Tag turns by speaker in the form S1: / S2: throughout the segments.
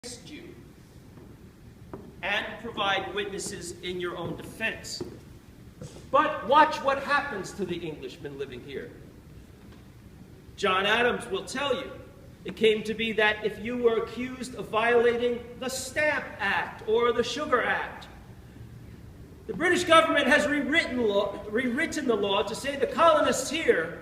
S1: against you and provide witnesses in your own defense. But watch what happens to the Englishmen living here. John Adams will tell you it came to be that if you were accused of violating the Stamp Act or the Sugar Act, the British government has rewritten the law to say the colonists here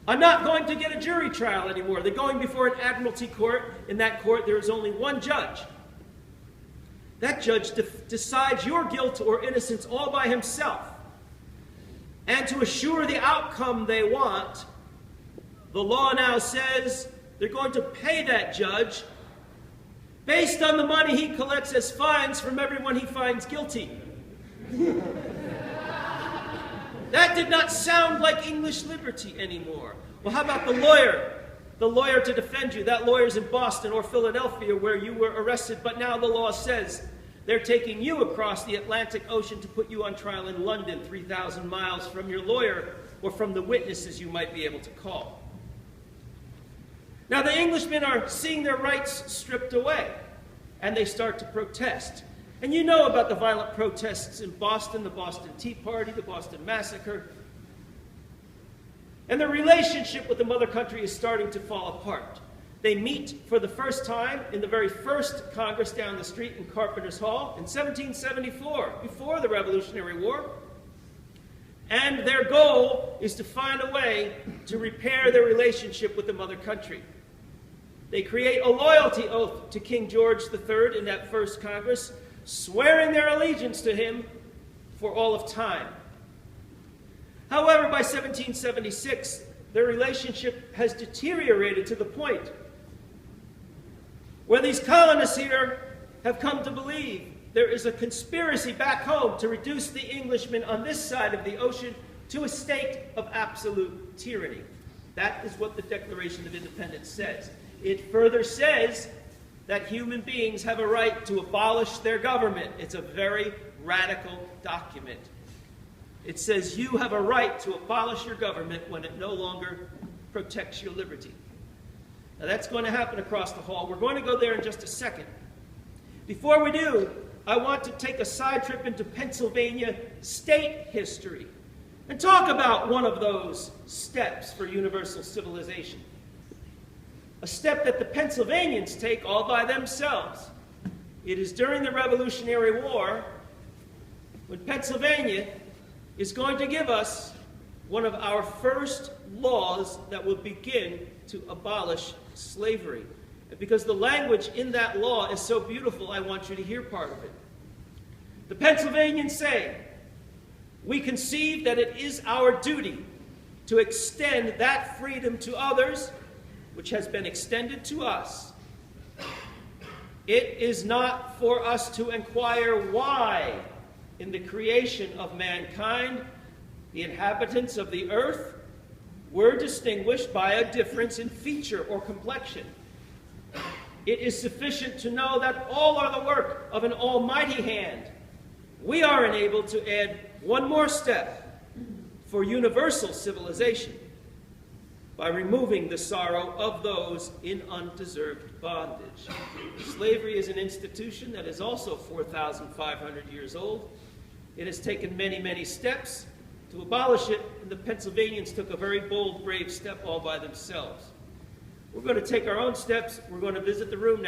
S1: are not going to get a jury trial anymore. They're going before an admiralty court. In that court, there is only one judge. That judge decides your guilt or innocence all by himself. And to assure the outcome they want, the law now says they're going to pay that judge based on the money he collects as fines from everyone he finds guilty. That did not sound like English liberty anymore. Well, how about the lawyer? The lawyer to defend you. That lawyer's in Boston or Philadelphia where you were arrested, but now the law says they're taking you across the Atlantic Ocean to put you on trial in London, 3,000 miles from your lawyer or from the witnesses you might be able to call. Now, the Englishmen are seeing their rights stripped away, and they start to protest. And you know about the violent protests in Boston, the Boston Tea Party, the Boston Massacre. And their relationship with the mother country is starting to fall apart. They meet for the first time in the very first Congress down the street in Carpenter's Hall in 1774, before the Revolutionary War. And their goal is to find a way to repair their relationship with the mother country. They create a loyalty oath to King George III in that first Congress, swearing their allegiance to him for all of time. However, by 1776, their relationship has deteriorated to the point where these colonists here have come to believe there is a conspiracy back home to reduce the Englishmen on this side of the ocean to a state of absolute tyranny. That is what the Declaration of Independence says. It further says that human beings have a right to abolish their government. It's a very radical document. It says you have a right to abolish your government when it no longer protects your liberty. Now that's going to happen across the hall. We're going to go there in just a second. Before we do, I want to take a side trip into Pennsylvania state history and talk about one of those steps for universal civilization. A step that the Pennsylvanians take all by themselves. It is during the Revolutionary War when Pennsylvania is going to give us one of our first laws that will begin to abolish slavery. And because the language in that law is so beautiful, I want you to hear part of it. The Pennsylvanians say, "We conceive that it is our duty to extend that freedom to others which has been extended to us. It is not for us to inquire why in the creation of mankind the inhabitants of the earth were distinguished by a difference in feature or complexion. It is sufficient to know that all are the work of an almighty hand. We are enabled to add one more step for universal civilization by removing the sorrow of those in undeserved bondage." Slavery is an institution that is also 4,500 years old. It has taken many, many steps to abolish it, and the Pennsylvanians took a very bold, brave step all by themselves. We're going to take our own steps. We're going to visit the room now.